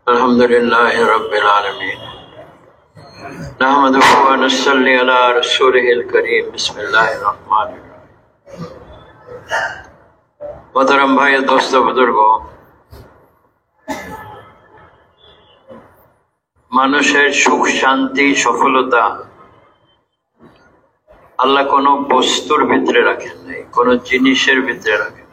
अल्हम्दुलिल्लाहि रब्बिल आलमीन नहमदुहु व नस्सल्ली अला रसूलिहिल करीम बिस्मिल्लाहिर रहमानिर रहीम। मोहतरम भाई, दोस्तों, बुजुर्गों, মানুষের সুখ শান্তি সফলতা আল্লাহ কোনো বস্তুর ভিতরে রাখেন নাই, কোনো জিনিসের ভিতরে রাখেন,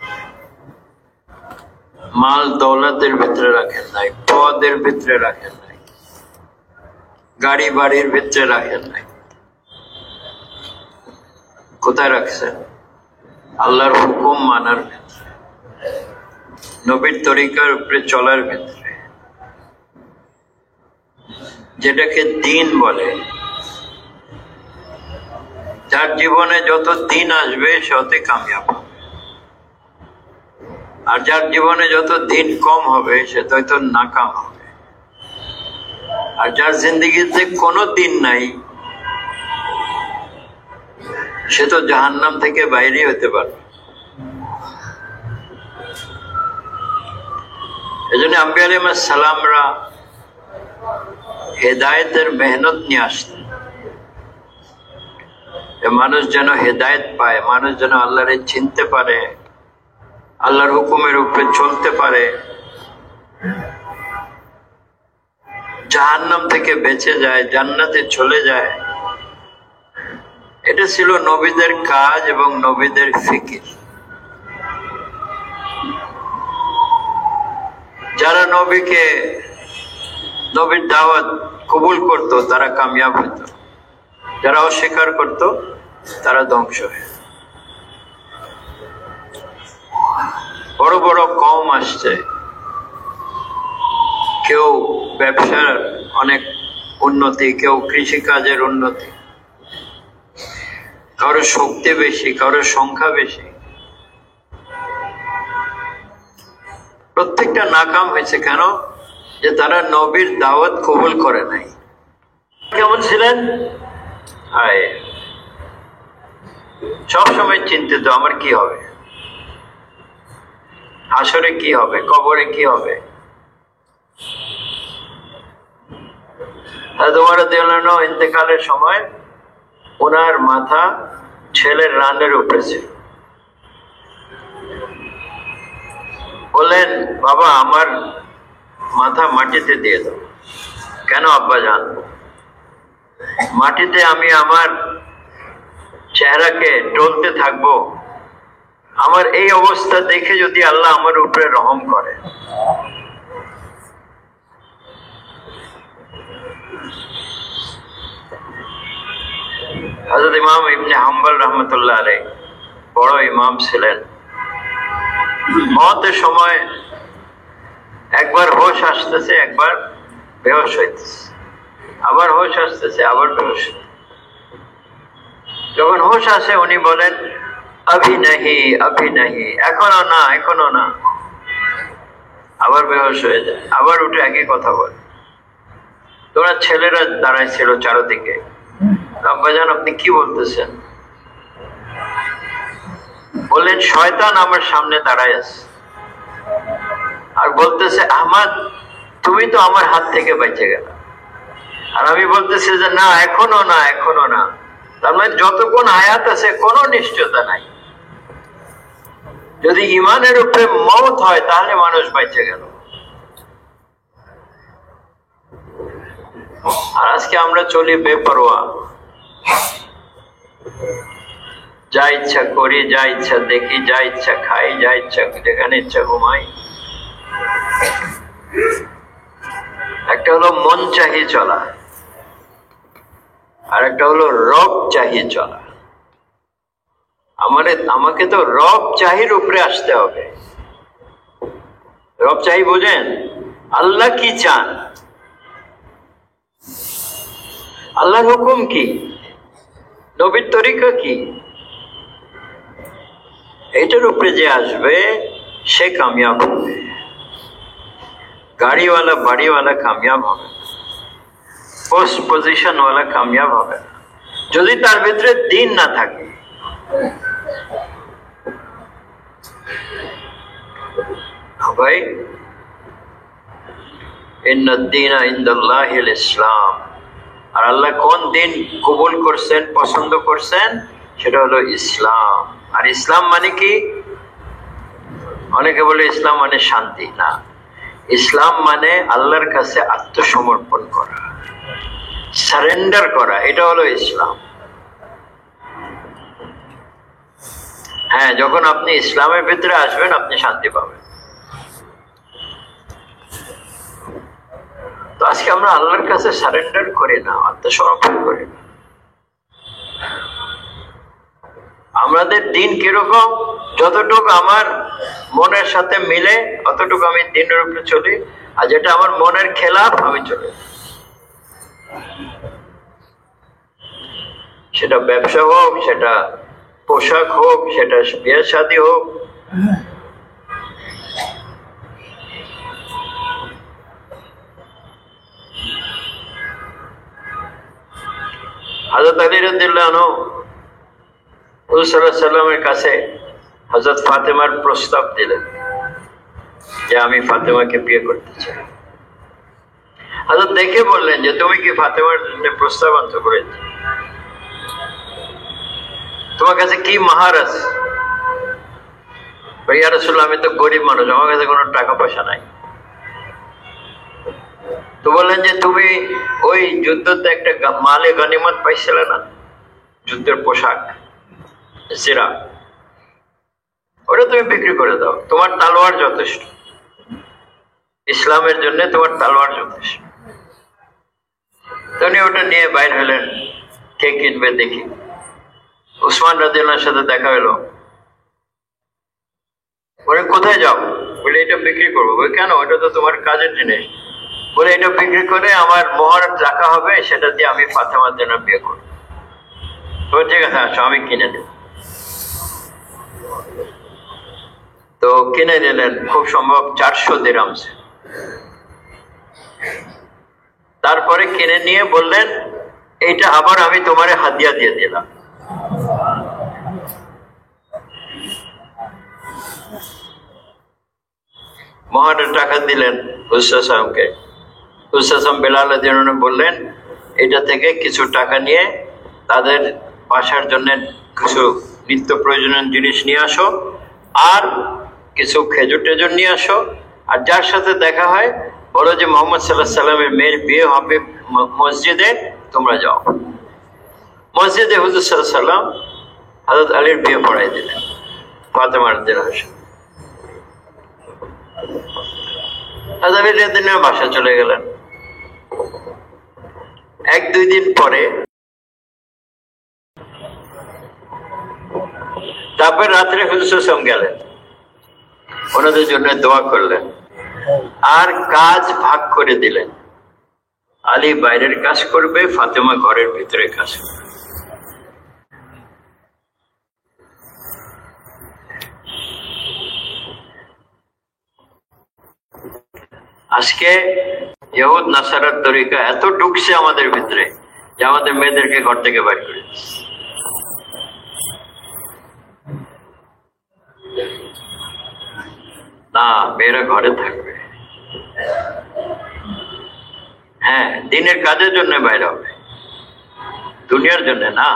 মাল দৌলতের ভিতরে রাখেন নাই, পদের ভিতরে রাখেন নাই, গাড়ি বাড়ির ভিতরে রাখেন নাই। কোথায় রাখছেন? আল্লাহর হুকুম মানার ভিতরে, নবীর তরিকার উপরে চলার ভিতরে, যেটাকে দিন বলে। যার জীবনে যত দিন আসবে সে অতি কামিয়াব হবে, আর যার জীবনে যত দিন কম হবে সে তো নাকাম হবে। আর যার জিন্দগিতে কোনো দিন নাই সে তো জাহান্নাম থেকে বাইরে হতে পারবে। এজন্য আম্বিয়া আলাইহিস সালামরা হেদায়েতের মেহনত নিয়ে আসতেন, মানুষ যেন হেদায়েত পায়, মানুষ যেন আল্লাহরে চিনতে পারে, আল্লাহর হুকুমের উপরে চলতে পারে, জাহান্নাম থেকে বেঁচে যায়, জান্নাতে চলে যায়। এটা ছিল নবীদের কাজ এবং নবীদের ফিকির। যারা নবীর দাওয়াত কবুল করত তারা কামিয়াব হইত, যারা অস্বীকার করত তারা ধ্বংস হয়ে। বড় বড় কওম আসছে, কেউ ব্যবসার অনেক উন্নতি, কেউ কৃষিকাজের উন্নতি, কারো শক্তি বেশি, কারো সংখ্যা বেশি, প্রত্যেকটা নাকাম হয়েছে। কেন? যে তারা নবীর দাওয়াত কবুল করে নাই। কেমন ছিলেন? সবসময় চিন্তিত, আমার কি হবে, হাসরে কি হবে, কবরে কি হবে। ইন্তেকালের সময় ওনার মাথা ছেলের রানের উপরে ছিল। বললেন, বাবা আমার মাথা মাটিতে দিয়ে দাও। কেন আব্বা জান? মাটিতে আমি আমার চেহারাকে ডলতে থাকবো, আমার এই অবস্থা দেখে যদি আল্লাহ আমার উপরে রহম করে। হযরত ইমাম ইবনে হাম্বল রাহমাতুল্লাহ আলাইহি বড় ইমাম ছিলেন। মওতের সময় একবার হোশ আসতেছে, একবার বেহুশ হইতেছে, আবার হোশ আসতেছে, আবার বেহুশ। যখন হোশ আসে উনি বলেন, আভি নাহি, আভি নাহি, এখনো না, এখনো না। আবার বেহুশ হয়ে যায়, আবার উঠে একই কথা বলে। তোরা ছেলেরা দাঁড়ায় ছিল চারদিকে। আব্বাজান আপনি কি বলতেছেন? বললেন, শয়তান আমার সামনে দাঁড়ায় আছে আর বলতেছে, আহমদ তুমি তো আমার হাত থেকে বেঁচে গেল। আর আমি বলতেছি যে না, এখনো না, এখনো না। তার মানে যতক্ষণ হায়াত আছে কোনো নিশ্চয়তা নাই। যদি ইমানের উপরে মওত হয় তাহলে মানুষ বেঁচে গেল। আর আজকে আমরা চলি বেপরোয়া, যা ইচ্ছা করি, যা ইচ্ছা দেখি, যা ইচ্ছা খাই, যা ইচ্ছা যেখানে ইচ্ছা ঘুমাই। একটা হলো মন চাহিয়ে চলা, আর একটা হলো রব চাহিয়ে চলা। আমাকে তো রব চাহির উপরে আসতে হবে। রব চাহি বোঝেন? আল্লাহ কি চান, আল্লাহর হুকুম কি, নবীর তরিকা কি, এটার উপরে যে আসবে সে কামিয়াব হবে। গাড়িওয়ালা বাড়িওয়ালা কামিয়াব হবে, পোস্ট পজিশন ওয়ালা কামিয়াব হবে না, যদি তার ভিতরে দিন না থাকে। ভাই ইন্নাদ-দীনা ইনদাল্লাহিল ইসলাম। আর আল্লাহ কোন দিন কবুল করছেন, পছন্দ করছেন, সেটা হলো ইসলাম। আর ইসলাম মানে কি? অনেকে বলে ইসলাম মানে শান্তি। না, ইসলাম মানে আল্লাহর কাছে আত্মসমর্পণ করা, সারেন্ডার করা, এটা হলো ইসলাম। হ্যাঁ, যখন আপনি ইসলামের ভিতরে আসবেন আপনি শান্তি পাবেন। তো আজকে আমরা আল্লাহর কাছে সারেন্ডার করি না, আত্মসমর্পণ করি না। আমাদের দিন কিরকম? যতটুকু আমার মনের সাথে মিলে অতটুকু আমি দিনের উপরে চলি, আর যেটা আমার মনের খেলাফ আমি চলি। সেটা ব্যবসা হোক, সেটা পোশাক হোক, সেটা বিয়ে শাদী হোক। হযরত আলী রাদিয়াল্লাহু আনহু রাসূল সাল্লাল্লাহু আলাইহি ওয়াসাল্লামের কাছে হযরত ফাতেমার প্রস্তাব দিলেন যে আমি ফাতেমাকে বিয়ে করতে চাই। হযরত দেখে বললেন যে তুমি কি ফাতেমার জন্য প্রস্তাব আনতে করেছো? তোমার কাছে কি মাহার আছে? ইয়া রাসূলুল্লাহ, আমি তো গরিব মানুষ, আমার কাছে কোনো টাকা পয়সা নাই। তো বললেন যে তুমি ওই যুদ্ধতে একটা মালে গনিমত পাইছিলে না, যুদ্ধের পোশাক, সিরা, ওটা তুমি বিক্রি করে দাও, তোমার তালোয়ার যথেষ্ট, ইসলামের জন্য তোমার তালোয়ার যথেষ্ট। তিনি ওটা নিয়ে বাইর হলেন, কে কিনবে দেখি। উসমান রাদিয়াল্লাহুর সাথে দেখা হলো। বলে কোথায় যাও? বলে এটা বিক্রি করবো। বলে কেন? ওটা তো তোমার কাজের জিনিস। বলে এটা বিক্রি করে আমার মোহর রাখা হবে, সেটা দিয়ে আমি ফাতেমার জন্য বিয়ে করবো। তো ঠিক আছে, আসো আমি কিনে দেব। তো কিনে নিলেন, খুব সম্ভব 400 দিরহাম। তারপরে কিনে নিয়ে বললেন এইটা আবার আমি তোমারে হাদিয়া দিয়ে দিলাম। মোহরের টাকা দিলেন হুসাসামকে। হুসাসাম বেলাল রাদিয়াল্লাহু আনহু বললেন এটা থেকে কিছু টাকা নিয়ে তাদের বাসার জন্য কিছু নিত্য প্রয়োজনীয় জিনিস নিয়ে আসো, আর কিছু খেজুর টেজুর নিয়ে আসো, আর যার সাথে দেখা হয় বলো যে মুহাম্মদ সাল্লাল্লাহু আলাইহি সাল্লামের মেয়ের বিয়ে হবে মসজিদে, তোমরা যাও। মসজিদে হুজুর সাল্লাল্লাহু আলাইহি সাল্লাম হযরত আলীর বিয়ে পড়াই দিলেন ফাতেমা রাদিয়াল্লাহু আনহা। হযরত আলী রাদিয়াল্লাহু আনহু বাসা চলে গেলেন। 1-2 দিন পরে তারপর রাত্রে হুজুর সাল্লাল্লাহু আলাইহি ওয়াসাল্লাম গেলেন, ওনাদের জন্য দোয়া করলেন, আর কাজ ভাগ করে দিলেন। আলী বাইরের কাজ করবে, ফাতেমা ঘরের ভিতরে কাজ করবে। আজকে ইহুদ নাসারার তরিকা এত ঢুকছে আমাদের ভিতরে যে আমাদের মেয়েদেরকে ঘর থেকে বাইর করে দিচ্ছে। না, মেয়েরা ঘরে থাকবে। হ্যাঁ, দিনের কাজের জন্য বাইরে হবে, দুনিয়ার জন্য না।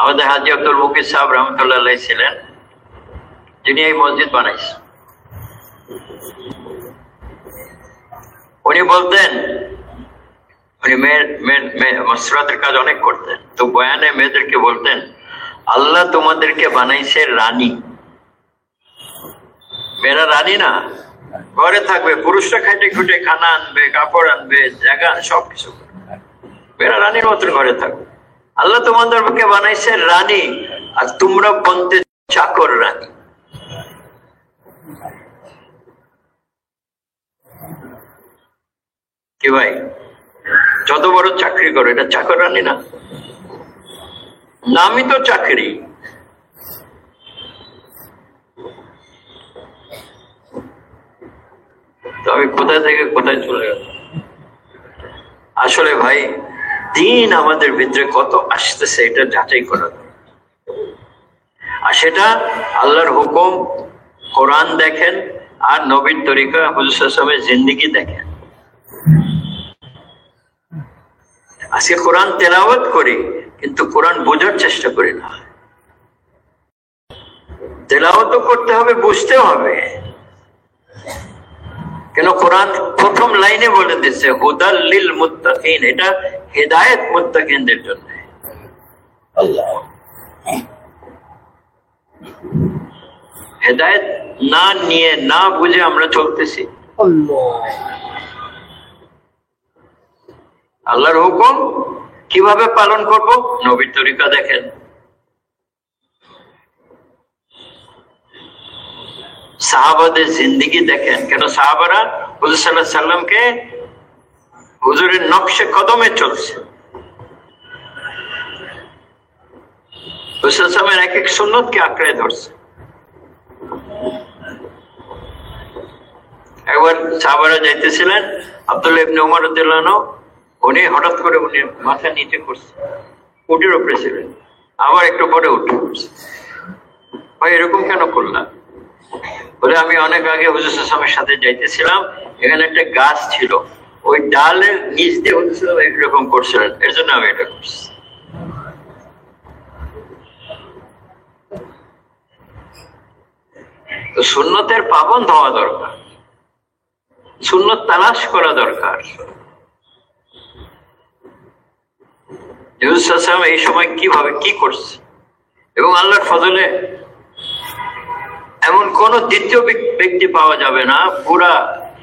আমাদের হাজী আব্দুল মুকিত সাহেব রহমতুল্লাহ আলাইহি ছিলেন, যিনি এই মসজিদ বানাইছেন। উনি বলতেন, উনি মাসরাতের কাজ অনেক করতেন, তো বয়ানে মেয়েদেরকে বলতেন আল্লাহ তোমাদেরকে বানাইছে রানী। মেয়েরা রানী না, ঘরে থাকবে, পুরুষরা খাইটে খুঁটে খানা আনবে, কাপড় আনবে, জায়গা সবকিছু। মেয়েরা রানীর মতন ঘরে থাকবে। আল্লাহ তোমাদেরকে বানাইছে রানী, আর তোমরা বনতে চাকর রানী। কি ভাই, যত বড় চাকরি করো, এটা চাকর রানী না? নামই তো চাকরি। তো আমি কোথায় থেকে কোথায় চলে গেল। আসলে ভাই, দিন আমাদের ভিতরে কত আসতেছে এটা যাচাই করা, আর সেটা আল্লাহর হুকুম। কোরআন দেখেন, আর নবীর তরিকা হুজুর সাল্লাল্লাহু আলাইহি ওয়াসাল্লামের জিন্দেগি দেখেন। আজকে কোরআন তেলাওয়াত করি কিন্তু কোরআন বোঝার চেষ্টা করি না। তেলাওয়াত করতে হবে, বুঝতে হবে। কেন কোরআন প্রথম লাইনে বলে দিচ্ছে হুদাল লিল মুত্তাকিন, এটা হেদায়েত মুত্তাকিনদের জন্য। আল্লাহ হেদায়েত না নিয়ে না বুঝে আমরা চলতেছি। আল্লাহর হুকুম কিভাবে পালন করব? নবীর তরিকা দেখেন। সাহাবাদের জিন্দেগি দেখেন। কেন সাহাবারা হুজুর সাল্লাল্লাহু আলাইহি সাল্লামকে হুজুরের নকশে কদমে চলছে। হুজুর সাল্লাল্লাহু আলাইহি সাল্লামের এক এক সুন্নতকে আঁকড়ে ধরছে। একবার সাহাবারা যাইতেছিলেন, আব্দুল্লাহ ইবনে উমর রাদিয়াল্লাহু আনহু উনি হঠাৎ করে উনি মাথা নিচে করছে, উটের উপরে ছিলেন, আবার একটু পরে উঠে পড়ছে। ভাই এরকম কেন করলাম? বলে আমি অনেক আগে হুজুর সাল্লাল্লাহু আলাইহি ওয়াসাল্লামের সাথে যাইতেছিলাম, এখানে একটা গাছ ছিল, ওই ডালের নিচ দিয়ে হুজুর সাল্লাল্লাহু আলাইহি ওয়াসাল্লাম এরকম করছিলেন, এর জন্য আমি এটা করছি। তো সুন্নতের পাবন্দ হওয়া দরকার, সুন্নত তালাশ করা দরকার। হুজুর সাল্লাল্লাহু আলাইহি ওয়াসাল্লাম এই সময় কিভাবে কি করছে, এবং আল্লাহর ফজলে এমন কোন দ্বিতীয় ব্যক্তি পাওয়া যাবে না পুরা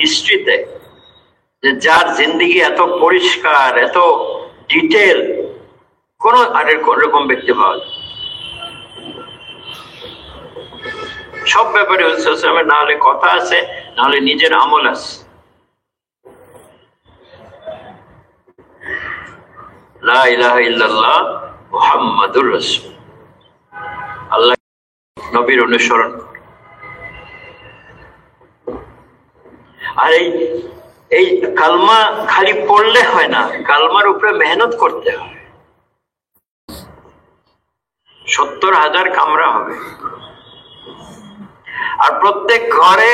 হিস্ট্রিতে যে যার জিন্দেগি এত পরিষ্কার, এত ডিটেল, কোন আরের কোন রকম ব্যক্তি পাওয়া যায়। সব ব্যাপারে হুজুর সাল্লাল্লাহু আলাইহি ওয়াসাল্লামের না হলে কথা আছে, না হলে নিজের আমল আছে। লা ইলাহা ইল্লাল্লাহ মুহাম্মাদুর রাসূল, আল্লাহ নবীর অনুসরণ। আর এই কালমা খালি পড়লে হয় না, কালমার উপরে মেহনত করতে হয়। 70,000 কামরা হবে, আর প্রত্যেক ঘরে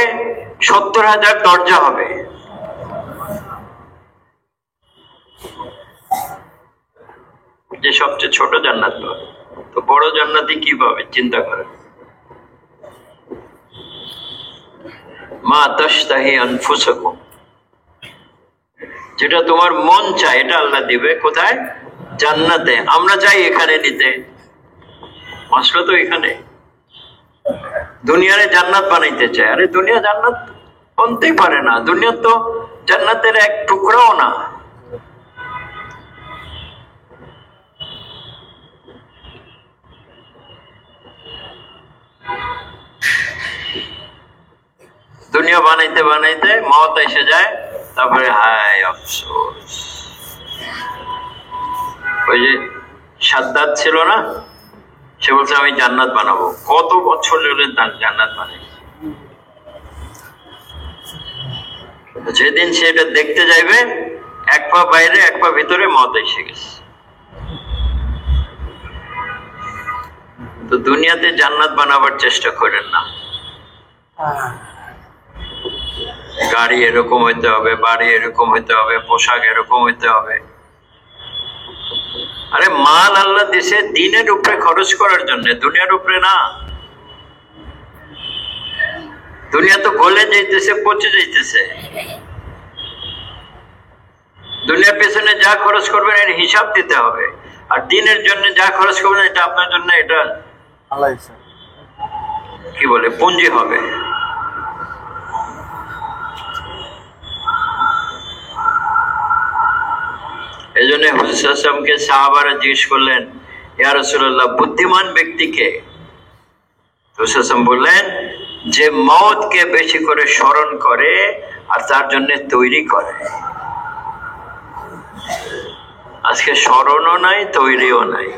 70,000 দরজা হবে। যে সবচেয়ে ছোট জান্নাত পাবে, তো বড় জান্নাতি কি পাবে চিন্তা করেন। মা তাশতাহি আনফুসাকুম, যেটা তোমার মন চায় এটা আল্লাহ দিবে। কোথায়? জান্নাতে। আমরা চাই এখানে নিতে, আসলে তো এখানে দুনিয়ারে জান্নাত বানাইতে চায়। আরে দুনিয়া জান্নাত বনতেই পারে না, দুনিয়া তো জান্নাতের এক টুকরাও না। দুনিয়া বানাইতে বানাইতে মওত এসে যায়, তারপরে হায় আফসোস। ওই যে সাদ্দাত ছিল না, সে বলছে আমি জান্নাত বানাবো, কত বছর ধরে তার জান্নাত বানাই। যেদিন সে এটা দেখতে যাইবে, এক পা বাইরে এক পা ভিতরে মওত এসে গেছে। তো দুনিয়াতে জান্নাত বানাবার চেষ্টা করেন না। গাড়ি এরকম হইতে হবে, বাড়ি এরকম হইতে হবে, পোশাক এরকম হইতে হবে। আরে মাল আল্লাহ দিছে দিনের উপরে খরচ করার জন্য, দুনিয়ার উপরে না। দুনিয়া তো গলে যাইতেছে, পচে যাইতেছে। দুনিয়ার পেছনে যা খরচ করবেন এর হিসাব দিতে হবে, আর দিনের জন্য যা খরচ করবেন এটা আপনার জন্য এটা কি বলে পুঁজি হবে। এই জন্য হুজুর সাল্লাল্লাহু আলাইহি ওয়াসাল্লামকে সাহাবারা জিজ্ঞেস করলেন, ইয়া রাসূলুল্লাহ বুদ্ধিমান ব্যক্তি কে? হুজুর সাল্লাল্লাহু আলাইহি ওয়াসাল্লাম বললেন, যে মওতকে বেশি করে স্মরণ করে আর তার জন্য তৈরি করে। আজকে স্মরণও নাই, তৈরিও নাই।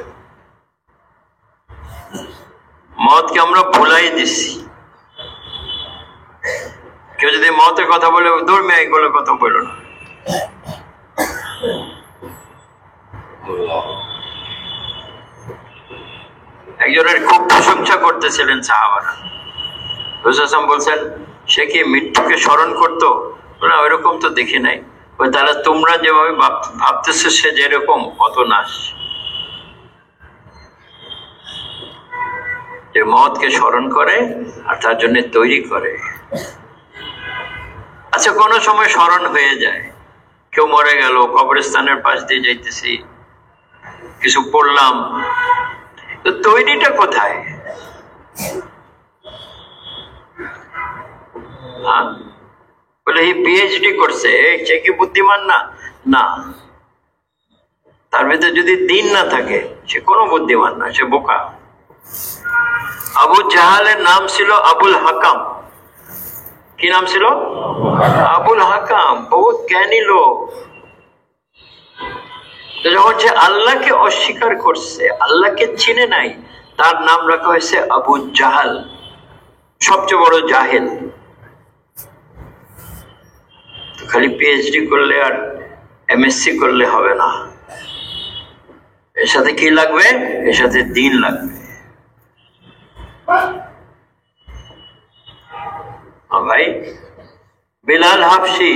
মওতকে আমরা ভুলাই দিছি। কেউ যদি মওতের কথা বলে, ধর্মীয় এগুলো কথা বলো না। একজনের খুব প্রশংসা করতেছিলেন সাহাবারা। রাসূল সাল্লাল্লাহু আলাইহি ওয়াসাল্লাম বলছেন, সে কি মৃত্যুকে স্মরণ করতো? না, ওইরকম তো দেখি নাই। তাহলে তোমরা যেভাবে ভাবতেছো সে যেরকম, অত নাশ। যে মওতকে স্মরণ করে আর তার জন্য তৈরি করে। আচ্ছা, কোনো সময় স্মরণ হয়ে যায়, কেউ মরে গেল, কবরস্থানের পাশ দিয়ে যাইতেছি, কিছু পড়লাম, তো তৈরিটা কোথায়? বলে এই পিএইচডি করছে, সে কি বুদ্ধিমান? না, না, তার ভিতরে যদি দিন না থাকে সে কোনো বুদ্ধিমান না, সে বোকা। আবু জাহালের নাম ছিল আবুল হাকাম। কি নাম ছিল? আবুল হাকাম, বহুত জ্ঞানী লোক। যখন সে আল্লাহকে অস্বীকার করছে, আল্লাহকে চিনে নাই, তার নাম রাখা হয়েছে আবু জাহাল, সবচেয়ে বড় জাহেল। খালি পিএইচডি করলে আর এমএসসি করলে হবে না, এর সাথে কি লাগবে? এর সাথে দিন লাগবে। ভাই, বিলাল হাবশি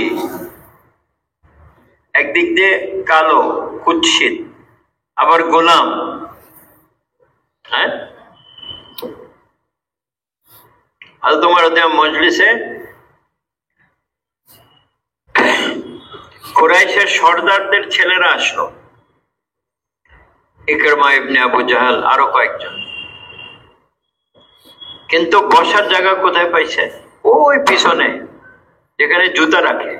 একদিক দিয়ে কালো, কুৎসিত, আবার গোলাম। হ্যাঁ, আর তোমার মজলিসে কুরাইশের সর্দারদের ছেলেরা আসলো, ইকরামা ইবনে আবু জাহাল, আরো কয়েকজন। কিন্তু বসার জায়গা কোথায় পাইছে? ওই পিছনে, যেখানে জুতা রাখে।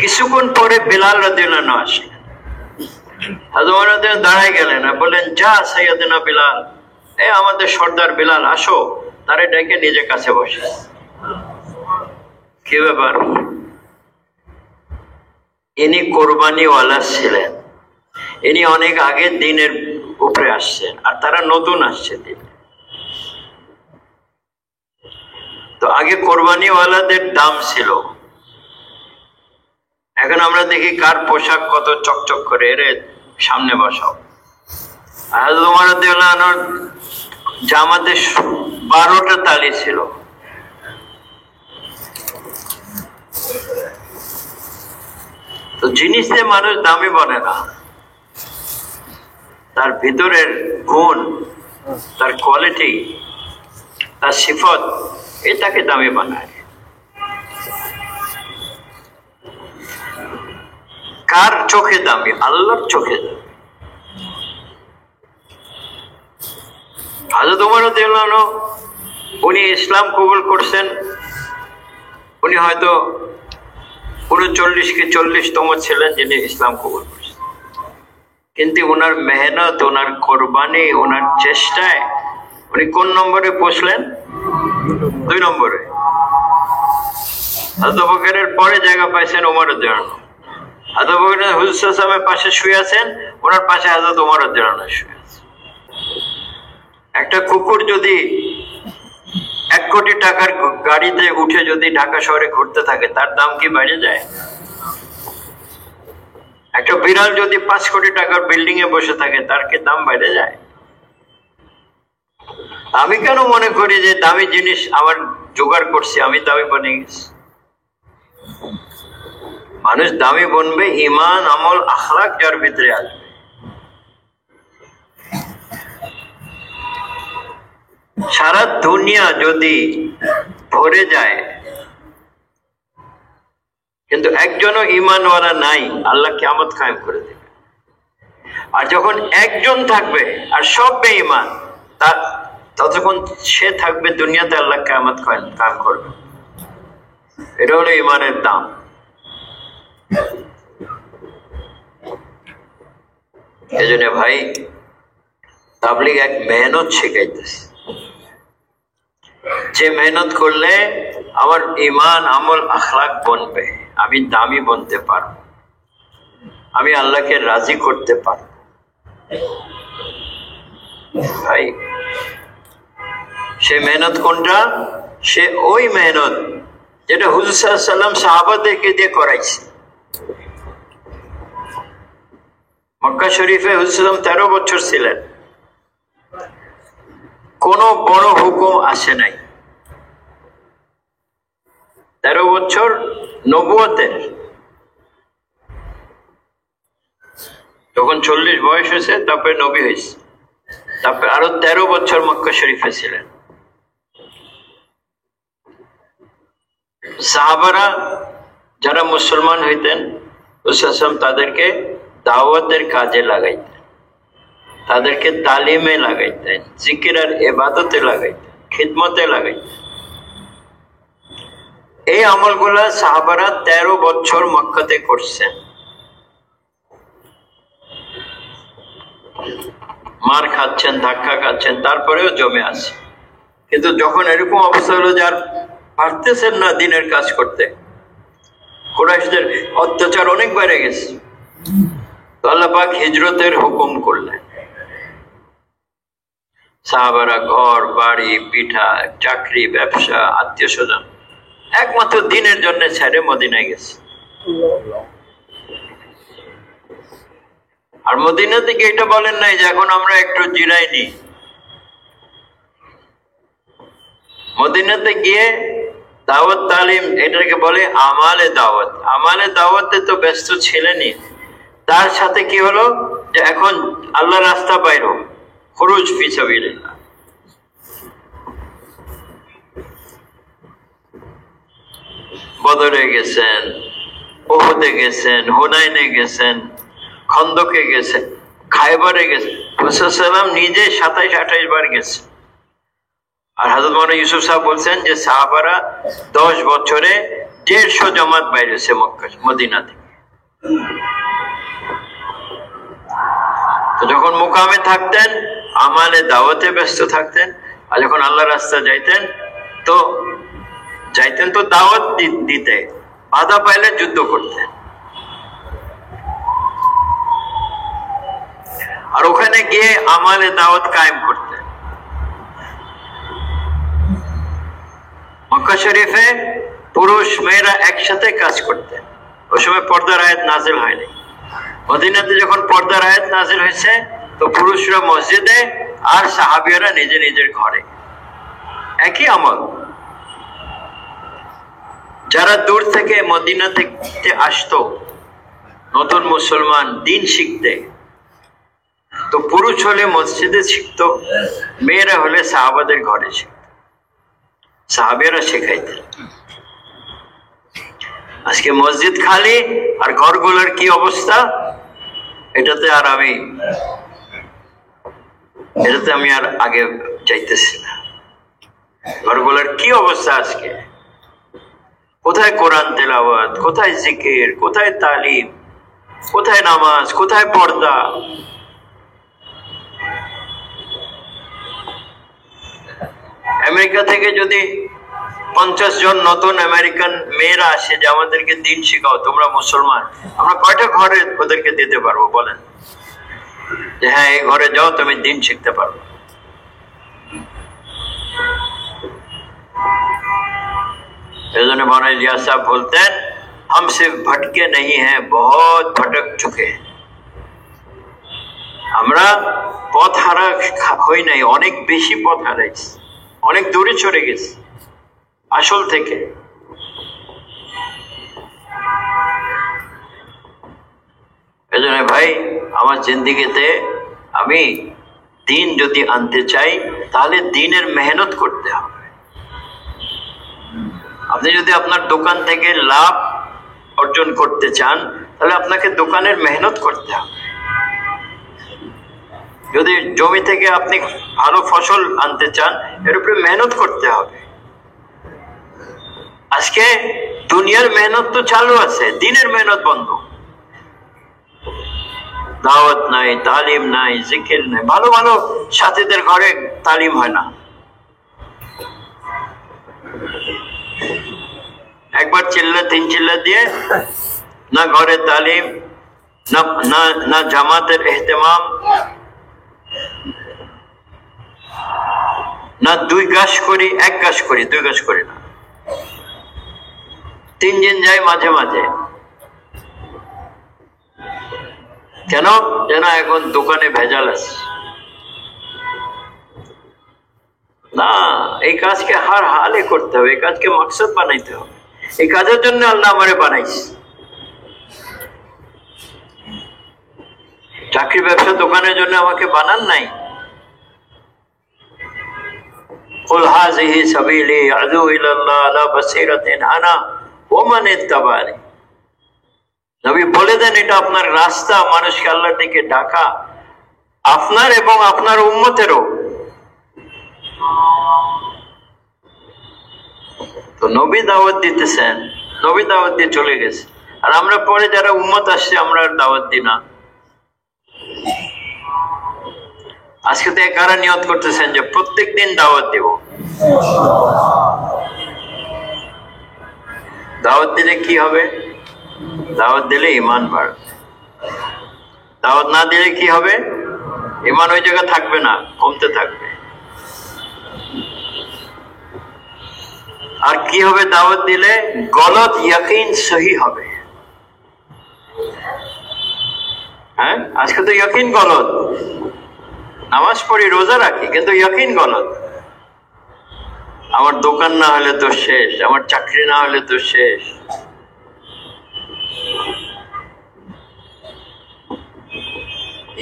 কিছুক্ষণ পরে বিলাল রাদিয়াল্লাহু আনহু আসলেন। হযরত রাদিয়াল্লাহু দাঁড়ায় গেলেন আর বললেন, যা সাইয়্যিদনা বিলাল, আমাদের সর্দার বিলাল, আসো। তারে ডেকে নিজের কাছে বসে। কি ব্যাপার? ইনি কোরবানিওয়ালা ছিলেন, ইনি অনেক আগে দিনের উপরে আসছেন, আর তারা নতুন আসছে দিন। তো আগে কোরবানিওয়ালাদের দাম ছিল, এখন আমরা দেখি কার পোশাক কত চকচক করে, এরে সামনে বসাও। আর তোমার জামাতে 12টা তালি ছিল। তো জিনিসে মানুষ দামি বলে না, তার ভিতরের গুণ, তার কোয়ালিটি, তার সিফত, এটাকে দামি বানায়। কার চোখে দামি? আল্লাহর চোখে দামি। হযরত ওমর রাদিয়াল্লাহু আনহু, উনি ইসলাম কবুল করছেন, উনি হয়তো 39 কি 40তম ছিলেন যিনি ইসলাম কবুল করছেন। কিন্তু ওনার মেহনত, ওনার কোরবানি, ওনার চেষ্টায় উনি কোন নম্বরে পৌঁছলেন? 2 নম্বরে। হযরত আবু বকরের পরে জায়গা পাইছেন ওমর রাদিয়াল্লাহু আনহু। হযরত আবু বকর হুজুর সাল্লাল্লাহু আলাইহি ওয়াসাল্লামের পাশে শুয়ে আছেন, ওনার পাশে হযরত ওমর রাদিয়াল্লাহু আনহু শুয়ে আছেন। একটা কুকুর যদি 1 কোটি টাকার গাড়িতে উঠে যদি ঢাকা শহরে ঘুরতে থাকে, তার দাম কি বেড়ে যায়? একটা বিড়াল যদি 5 কোটি টাকার বিল্ডিং এ বসে থাকে, তার কি দাম বেড়ে যায়? আমি কেন মনে করি যে দামি জিনিস আমার জোগাড় করছি, আমি দামি বনে গেছি? মানুষ দামি বনবে ঈমান, আমল, আখলাক যার ভিতরে আসবে। সারা দুনিয়া যদি ভরে যায়, কিন্তু একজনও ঈমানওয়ালা নাই, আল্লাহ কিয়ামত কায়েম করে দেবে। আর যখন একজন থাকবে আর সব বেঈমান, ততক্ষণ সে থাকবে দুনিয়াতে, আল্লাহ কিয়ামত কায়েম করবে। এটা হলো ঈমানের দাম। এজন্য ভাই, তাবলীগ এক মেহনত শিখাইতেছে, যে মেহনত করলে আমার ঈমান, আমল, আখলাক বনবে, আমি দামি বনতে পারবো, আমি আল্লাহকে রাজি করতে পারবো। ভাই, সে মেহনত কোনটা? সে ওই মেহনত যেটা হুজুর সাল্লাল্লাহু আলাইহি ওয়াসাল্লাম সাহাবাদেরকে দিয়ে করাইছে। মক্কা শরীফে হুজুর সাল্লাল্লাহু আলাইহি ওয়াসাল্লাম 13 বছর ছিলেন, কোনো বড় হুকুম আসে নাই। 13 বছর নবুয়তের, যখন 40 বয়স হয়েছে তারপরে নবী হয়েছে, তারপরে আরো 13 বছর মক্কা শরীফে ছিলেন। সাহাবারা যারা মুসলমান হইতেন রাসূল তাদেরকে দাওয়াতের কাজে লাগাইতেন, তাদেরকে তালিমে লাগাইতেন, জিকির আর ইবাদতে লাগাইতেন, খিদমতে লাগাইতেন। এই আমলগুলা সাহাবারা 13 বছর মক্কাতে করছেন। মার খাচ্ছেন, ধাক্কা খাচ্ছেন, তারপরেও জমে আছে। কিন্তু যখন এরকম অবস্থা হলো যে আর পারতেছেন না দিনের কাজ করতে, কুরাইশদের অত্যাচার অনেক বেড়ে গেছে, তো আল্লাহ পাক হিজরতের হুকুম করলেন। সাহাবারা ঘর বাড়ি, পিঠা, চাকরি, ব্যবসা, আত্মীয় স্বজন একমাত্র দিনের জন্য ছেড়ে মদিনায় গেছে। আর মদিনা থেকে এটা বলেন নাই যে এখন আমরা একটু জিরাই নি। মদিনাতে গিয়ে দাওয়াত তালিম, এটাকে বলে আমালে দাওয়াত। আমালে দাওয়াতে তো ব্যস্ত ছিলেনই, তার সাথে কি হলো যে এখন আল্লাহ রাস্তা বাইরো, খুরুজ ফি সাবিলিল্লাহ। বদরে গেছেন, উহুদে গেছেন, হুনাইনে গেছেন, খন্দকে গেছেন, খায়বারে গেছেন। রাসূল সাল্লাল্লাহু নিজে 27-28 বার গেছে। আর হযরত মাওলানা ইউসুফ সাহেব বলছেন যে সাহাবারা 10 বছরে 150 জামাত বাইরেছে মক্কা মদিনা থেকে। তো যখন মুকামে থাকতেন আমালে দাওয়াতে ব্যস্ত থাকতেন, আর যখন আল্লাহর রাস্তায় যাইতেন তো দাওয়াত দিতে, বাধা পাইলে যুদ্ধ করতেন। আর ওখানে গিয়ে আমালে দাওয়াত কায়েম করতেন। মক্কা শরীফে পুরুষ মেয়েরা একসাথে কাজ করতেন। ওই সময় পর্দার আয়াত নাজিল হয়নি। মদিনাতে যখন পর্দার আয়াত নাজিল হয়েছে তো পুরুষরা মসজিদে আর সাহাবিয়ারা নিজে নিজের ঘরে, একই আমল। যারা দূর থেকে মদিনা থেকে আসতো নতুন মুসলমান দিন শিখতে, তো পুরুষ হলে মসজিদে শিখতো, মেয়েরা হলে সাহাবাদের ঘরে শিখত, সাহাবিয়ারা শেখাইতেন। আজকে মসজিদ খালি আর ঘরগুলোর কি অবস্থা, এটাতে আমি আর আগে যাইতেছি না। ঘরগুলোর কি অবস্থা আজকে, কোথায় কোরআন তেলাওয়াত, কোথায় জিকির, কোথায় তালিম, কোথায় নামাজ, কোথায় পর্দা। আমেরিকা থেকে যদি 50 জন নতুন আমেরিকান মেয়েরা আসে যে আমাদেরকে দিন শিখাও, তোমরা মুসলমান, আমরা কয়টা ঘরে ওদেরকে দিতে পারবো বলেন যে হ্যাঁ এই ঘরে যাও তুমি দিন শিখতে পারবো? এজন্য মৌলানা ইলিয়াস সাহেব বলতেন हम सिर्फ भटके नहीं हैं, बहुत भटक चुके हैं। আমরা পথ হারা হই নাই, অনেক বেশি পথ হারাইছি, অনেক দূরে চলে গেছি আসল থেকে। এজন্য ভাই আমার জিন্দেগিতে আমি দিন যদি আনতে চাই তাহলে দিনের মেহনত করতে হবে। আপনি যদি আপনার দোকান থেকে লাভ অর্জন করতে চান তাহলে আপনাকে দোকানের মেহনত করতে হবে। যদি জমি থেকে আপনি ভালো ফসল আনতে চান এর উপরে মেহনত করতে হবে। আজকে দুনিয়ার মেহনত তো চালু আছে, দিনের মেহনত বন্ধ। দাওয়াত নাই, তালিম নাই, জিকির নাই, ভালো ভালো সাথীদের ঘরে তালিম হয় না। একবার চিল্লা 3 চিল্লা দিয়ে না ঘরে তালিম, না জামাতের এহতেমাম, না 2 গাছ করি, 1 গাছ করি, 2 গাছ করি না, 3 দিন যাই মাঝে মাঝে। কেন? যেন এখন দোকানে ভেজাল আছে। না, এই কাজকে হার হালে করতে হবে, এই কাজকে মাকসাদ বানাইতে হবে। এই কাজের জন্য আল্লাহ আমারে বানাইছে। চাকরি ব্যবসা দোকানের জন্য আমাকে বানান নাই। কুল হাযিহি সাবিলি আদউ ইলাল্লাহ আলা বাসীরাতিন আনা ওয়া মান ইত্তাবানি। নবী বলে দেন, এটা আপনার রাস্তা, মানুষকে আল্লাহর দিকে ডাকা, আপনার এবং আপনার উম্মতেরও। তো নবী দাওয়াত দিতেছেন, নবী দাওয়াত দিয়ে চলে গেছে, আর আমরা পরে যারা উম্মত আসছে আমরা আর দাওয়াত দিই না। আজকে তো কারা নিয়ত করতেছেন যে প্রত্যেক দিন দাওয়াত দেব? দাওয়াত দিলে কি হবে? দাওয়াত দিলে ঈমান বাড়বে। দাওয়াত না দিলে কি হবে? ঈমান ওই জায়গা থাকবে না, কমতে থাকবে। আর কি হবে দাওয়াত দিলে? গলত ইয়াকিন সহি হবে। হ্যাঁ, আজকে তো ইয়াকিন গলত। নামাজ পড়ি, রোজা রাখি, কিন্তু ইয়াকিন গলত। আমার দোকান না হলে তো শেষ, আমার চাকরি না হলে তো শেষ।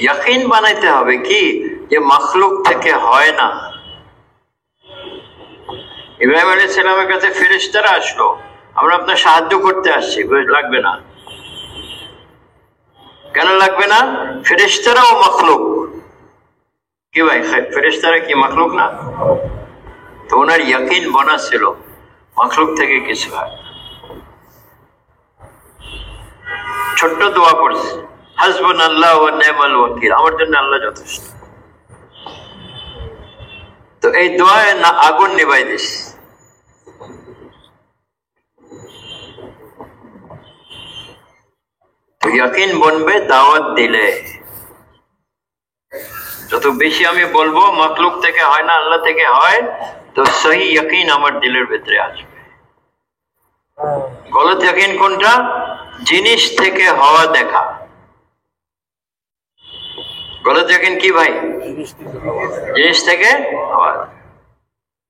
ইয়াকিন বানাইতে হবে কি যে মাখলুক থেকে হয় না। ইব্রাহিম আলাইহিস সালামের কাছে ফেরেশতারা আসলো, আমরা আপনার সাহায্য করতে আসছি, লাগবে না। কেন লাগবে না? ফেরেশতারাও মাখলুক। কি ভাই, ফেরেশতারা কি মাখলুক না? তো ওনার ইয়াকিন বনা ছিল মাখলুক থেকে কিছু হয়। ছোট্ট দোয়া করছে, হাসবুনাল্লাহু ওয়া নি'মাল ওয়াকিল, আমার জন্য আল্লাহ যথেষ্ট। তো এই দোয়ায় না আগুন নিভাই দিস। তো ইয়াকিন বনবে দাওয়াত দিলে। যত বেশি আমি বলবো মাখলুক থেকে হয় না, আল্লাহ থেকে হয়, তো সহি ইয়াকিন আমার দিলের ভিতরে আসবে। গলত ইয়াকিন কোনটা? জিনিস থেকে হওয়া দেখা। গলত ইয়াকিন কি ভাই? জিনিস থেকে হওয়া,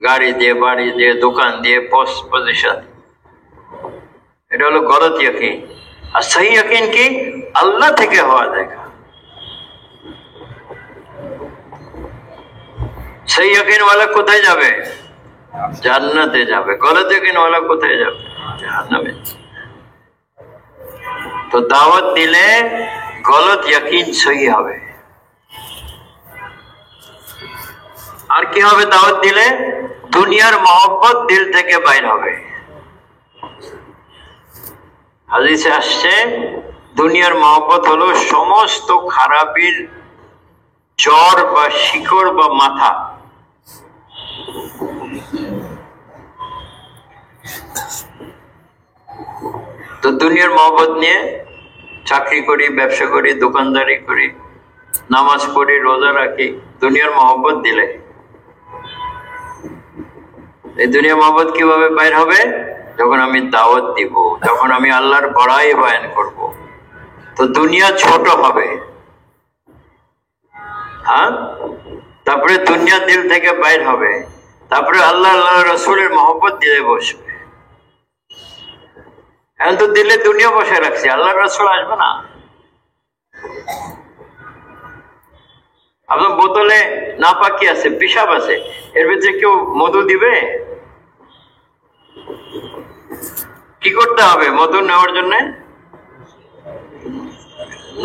গাড়ি দিয়ে, বাড়ি দিয়ে, দোকান দিয়ে, পোস্ট পজিশন, এটা হলো গলত ইয়াকিন। আর সহি ইয়াকিন কি? আল্লাহ থেকে হওয়া দেখা। সহি ইয়াকিন ওয়ালা কোথায় যাবে? জান্নাতে যাবে। গলত ইয়াকিন ওয়ালা কোথায় যাবে? জাহান্নামে। তো দাওয়াত দিলে গলত ইয়াকিন সহি হবে। আর কি হবে দাওয়াত দিলে? দুনিয়ার মহব্বত দিল থেকে বাইর হবে। হাদিসে আসছে, দুনিয়ার মহব্বত হলো সমস্ত খারাপির জড় বা শিকড় বা মাথা। তো দুনিয়ার মহব্বত নিয়ে চাকরি করি, ব্যবসা করি, দোকানদারি করি, নামাজ পড়ি, রোজা রাখি, দুনিয়ার মহব্বত দিলে। এই দুনিয়ার মহব্বত কিভাবে বাইর হবে? যখন আমি দাওয়াত দিব, যখন আমি আল্লাহর বড়াই বয়ান করব, তো দুনিয়া ছোট হবে। হ্যাঁ, তারপরে দুনিয়া দিল থেকে বাইর হবে, তারপরে আল্লাহ আল্লাহ রসুলের মহব্বত দিলে বসবে। এখন তো দিলে দুনিয়া বসে রাখছে, আল্লাহ রসুল আসবে না। আপনার বোতলে নাপাকি আছে, পিসাব আছে, এর ভিতরে কেউ মধু দিবে? কি করতে হবে মধু নেওয়ার জন্য?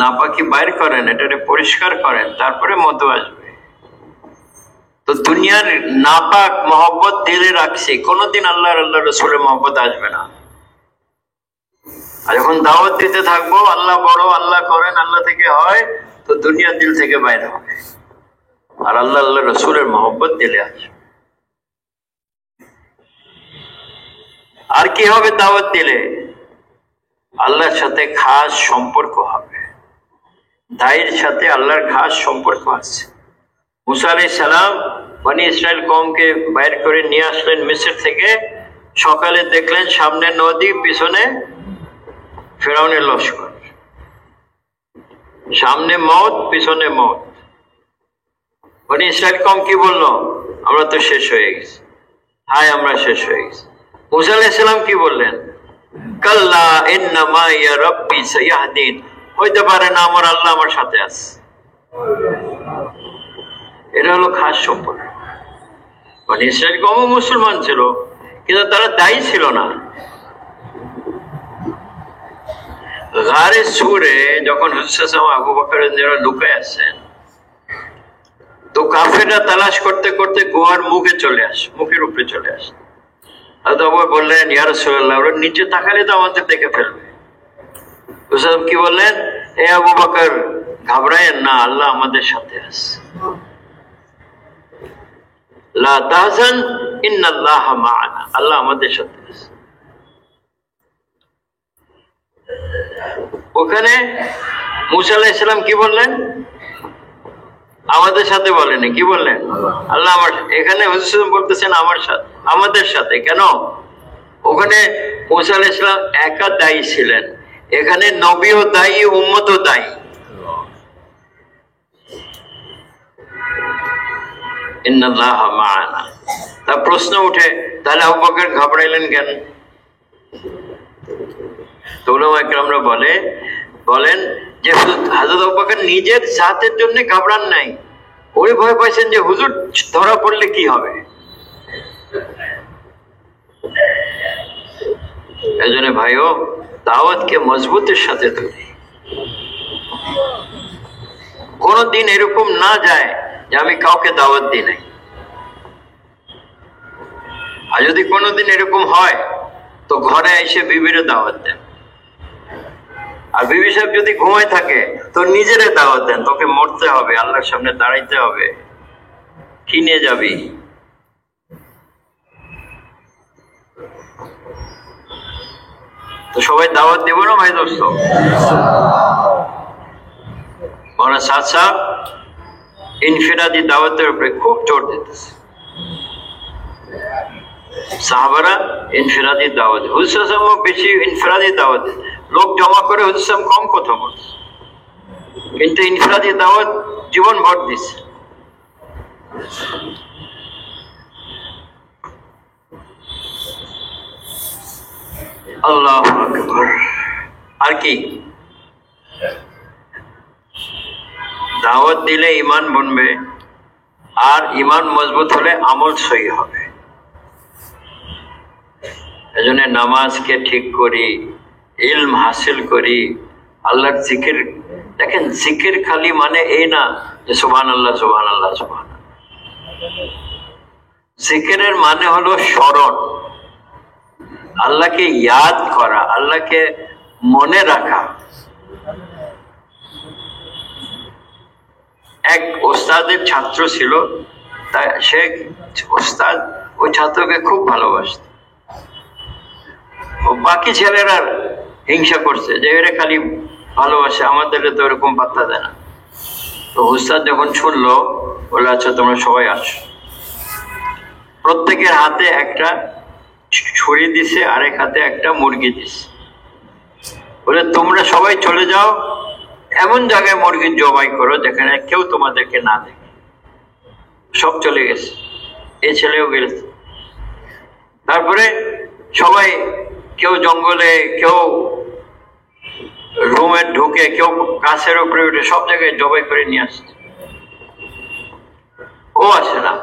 নাপাকি বাইর করেন, এটাকে পরিষ্কার করেন, তারপরে মধু আসবে। তো দুনিয়ার নাপাক মহব্বত দিলে রাখছি, কোনোদিন আল্লাহ আল্লাহ রসুলের মহব্বত আসবে না। আর যখন দাওয়াত দিতে থাকবো, আল্লাহ বড়, আল্লাহ করেন, আল্লাহ থেকে হয়, তো দুনিয়া দিল থেকে বাইরে হবে, আর আল্লাহ আল্লাহ রসুলের মহব্বত দিলে আসবে। আর কি হবে দাওয়াত দিলে? আল্লাহর সাথে খাস সম্পর্ক হবে। দায়ের সাথে আল্লাহর খাস সম্পর্ক আছে। মুসা আলাইহিস সালাম বনি ইসরাইল কওমকে বাইর করে নিয়ে আসলেন মিসর থেকে। সকালে দেখলেন সামনে নদী, পিছনে ফেরাউনের লস্কর, সামনে মওত, পিছনে মওত। বনি ইসরাইল কওম কি বললো? আমরা তো শেষ হয়ে গেছি, হায় আমরা শেষ হয়ে গেছি। মুসা আলাইহিস সালাম কি বললেন? কাল্লা ইন্না মাইয়া রাব্বি সায়াহদিন, হইতে পারে না আমার আল্লাহ আমার সাথে আছে। এটা হলো খাস সম্পর্ক। মানে ইসরায়েল কম মুসলমান ছিল, কিন্তু তারা দায়ী ছিল না। গারে সুরে যখন হুজুর আবু বকরের লুকায় আছেন, তো কাফেররা তালাশ করতে করতে গুহার মুখে চলে আসে, মুখের উপরে চলে আসে। বললেন, ইয়া রাসূলুল্লাহ, ওরা নিচে তাকালে তো আমাদের দেখে ফেলবে। হুজুর কি বললেন? এ আবু বকর, ঘাবড়ায়েন না, আল্লাহ আমাদের সাথে আছে। লা তাহজান ইন্নাল্লাহা মা'ানা, আল্লাহ আমাদের সাথে আছে। ওখানে মুসা আলাইহিস সালাম কি বললেন? আমাদের সাথে বলেনি, কি বললেন? আল্লাহ আমার। এখানে হুজুর বলতেছেন আমার সাথে, আমাদের সাথে। কেন? ওখানে মুসা আলাইহিস সালাম একা দায়ী ছিলেন, এখানে নবীও দায়ী, উম্মতও দায়ী। ইন্নাল্লাহা মা'ানা। তা প্রশ্ন উঠে, তাহলে আবু বকর ঘাবড়াইলেন কেন? তো উলামা ইকরামরা বলেন যে হযরত আবু বকর নিজের জাতের জন্য ঘাবড়ান নাই, ওই ভয় পাইছেন যে হুজুর ধরা পড়লে কি হবে। এজন্য ভাইও, দাওয়াতকে মজবুতের সাথে ধরি। কোনদিন এরকম না যায় যে আমি কাউকে দাওয়াত দিই নাই। আর যদি কোনোদিন এরকম হয় তো ঘরে এসে বিবিরে দাওয়াত দেন। আর বিবি সাহেব যদি ঘুমায় থাকে তো নিজেরে দাওয়াত দেন, তোকে মরতে হবে, আল্লাহর সামনে দাঁড়াইতে হবে, কি নিয়ে যাবি? তো সবাই দাওয়াত দেব না ভাই দোস্ত? মাওলানা সাদ সাহেব ইনফিরাদি দাওয়াতের উপরে খুব জোর দিতেছে। সাহাবারা ইনফিরাদি দাওয়াত, হুজুর সাহেব বেশি ইনফিরাদি দাওয়াত, লোক জমা করে হুজুর সাহেব কম কথা বলছে, কিন্তু ইনফিরাদি দাওয়াত জীবন ভর দিচ্ছে। আল্লাহু আকবার। আর কি? দাওয়াত দিলে ঈমান বনবে, আর ঈমান মজবুত হলে আমল সহি হবে। এজন্য নামাজকে ঠিক করি, ইলম হাসিল করি, আল্লাহর জিকির। দেখেন, জিকির খালি মানে এই না যে সুবহানাল্লাহ সুবহানাল্লাহ সুবহানাল্লাহ। জিকিরের মানে হলো স্মরণ, আল্লাহকে ইয়াদ করা, আল্লাহকে মনে রাখা। এক ওস্তাদের ছাত্র ছিল, সে ওস্তাদ ওই ছাত্রকে খুব ভালোবাসত। বাকি ছেলেরা হিংসা করছে যে এরা খালি ভালোবাসে, আমাদের তো এরকম পাত্তা দেয় না। তো ওস্তাদ যখন শুনলো, বলে আচ্ছা তোমরা সবাই আসো। প্রত্যেকের হাতে একটা ছুরি দিছে, আরেক হাতে একটা মুরগি দিছে। বলে তোমরা সবাই চলে যাও, এমন জায়গায় মুরগি জবাই করো যেখানে কেউ তোমাদেরকে না দেখে। সব চলে গেছে, এই ছেলেও গেছে। তারপরে সবাই, কেউ জঙ্গলে, কেউ রুমে ঢুকে, কেউ গাছের উপরে উঠে, সব জায়গায় জবাই করে নিয়ে আসছে। ও আসে না,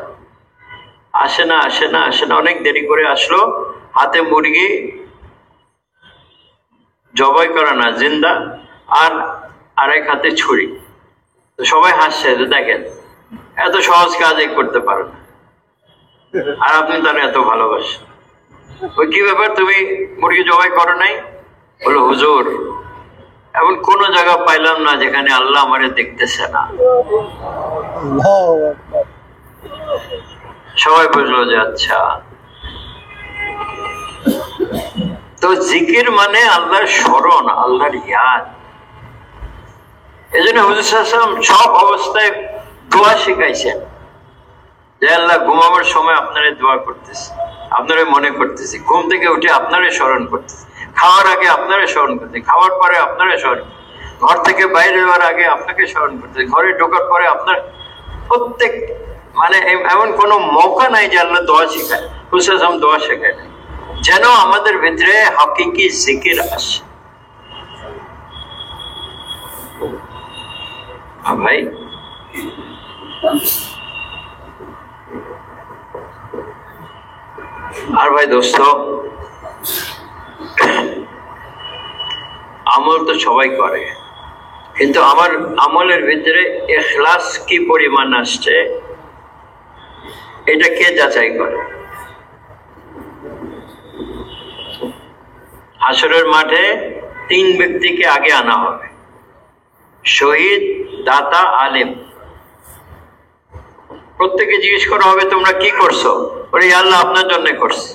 আসে না, আসে না, আসে না। অনেক দেরি করে আসলো, হাতে মুরগি জবাই করা না, জিন্দা, আর আরেক হাতে ছুরি। তো সবাই হাসছে যে দেখেন এত সহজ কাজ করতে পারো না, আর আপনি তারা এত ভালোবাসেন। ওই কি ব্যাপার, তুমি মুরগি জবাই করো নাই? বলো হুজুর, এমন কোন জায়গা পাইলাম না যেখানে আল্লাহ আমারে দেখতেছে না। সবাই বুঝলো যে আচ্ছা। তো জিকির মানে আল্লাহর স্মরণ, আল্লাহর ইয়াদ। এই জন্য হুজুর সাল্লাল্লাহু আলাইহি ওয়াসাল্লাম সব অবস্থায় দোয়া শিখাইছেন যে আল্লাহ, ঘুমাবার সময় আপনারে দোয়া করতেছি, আপনারে মনে করতেছি, ঘুম থেকে উঠে আপনারে স্মরণ করতেছি, খাওয়ার আগে আপনারে স্মরণ করতেছি, খাওয়ার পরে আপনারে স্মরণ, ঘর থেকে বাইরে যাওয়ার আগে আপনাকে স্মরণ করতেছি, ঘরে ঢোকার পরে আপনার। প্রত্যেক মানে এমন কোনো মৌকা নাই যে আল্লাহ দোয়া শেখায়, হুসাম দোয়া শেখায় না, যেন আমাদের ভিতরে হাকিকি জিকির আসে। ভাই আর ভাই দোস্ত, আমল তো সবাই করে, কিন্তু আমার আমলের ভিতরে ইখলাস কি পরিমাণ আসছে এটা কে যাচাই করে? হাসরের মাঠে 3 ব্যক্তিকে আগে আনা হবে, শহীদ, দাতা, আলেম। প্রত্যেকে জিজ্ঞেস করা হবে তোমরা কি করছো? বলে আল্লাহ আপনার জন্য করছি।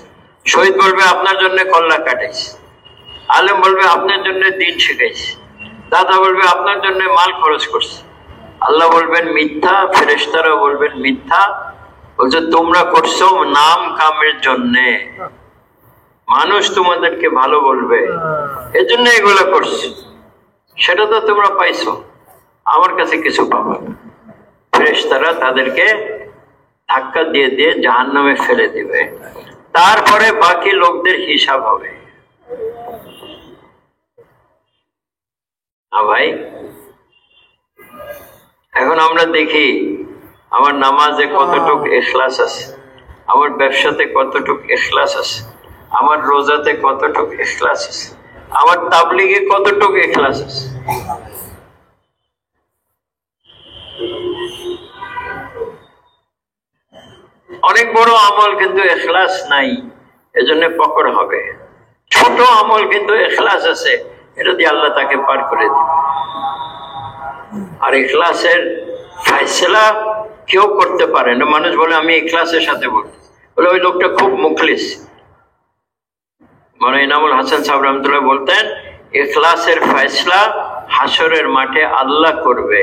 শহীদ বলবে আপনার জন্য কল্লা কাটাইছি। আলেম বলবে আপনার জন্য দিন শিখাইছি। দাতা বলবে আপনার জন্য মাল খরচ করছে। আল্লাহ বলবেন মিথ্যা, ফেরেশতারা বলবেন মিথ্যা। বলছে তোমরা করছো নাম কামের জন্যে, মানুষ তোমাদেরকে ভালো বলবে এজন্য এগুলো করছো, সেটা তো তোমরা পাইছো, আমার কাছে কিছু পাবা না। ফেরেশতারা তাদেরকে ধাক্কা দিয়ে দিয়ে জাহান্নামে ফেলে দিবে, তারপরে বাকি লোকদের হিসাব হবে। ভাই এখন আমরা দেখি আমার নামাজে কতটুক ইখলাস আছে, আমার ব্যবসাতে কতটুক ইখলাস আছে, আমার রোজাতে কতটুক ইখলাস আছে, আমার তাবলীগে কতটুক ইখলাস আছে। অনেক বড় আমল কিন্তু ইখলাস নাই, এজন্য পকড় হবে। ছোট আমল কিন্তু ইখলাস আছে, এটা দিয়ে আল্লাহ তাকে পার করে দিবে। আর ইখলাসের ফয়সালা কেউ করতে পারে না। মানুষ বলে আমি ইখলাসের সাথে বলি, বলে ওই লোকটা খুব মুখলিস। মৌলানা ইনামুল হাসান সাহেব রহমতুল্লাহ বলতেন ইখলাসের ফয়সালা হাসরের মাঠে আল্লাহ করবে,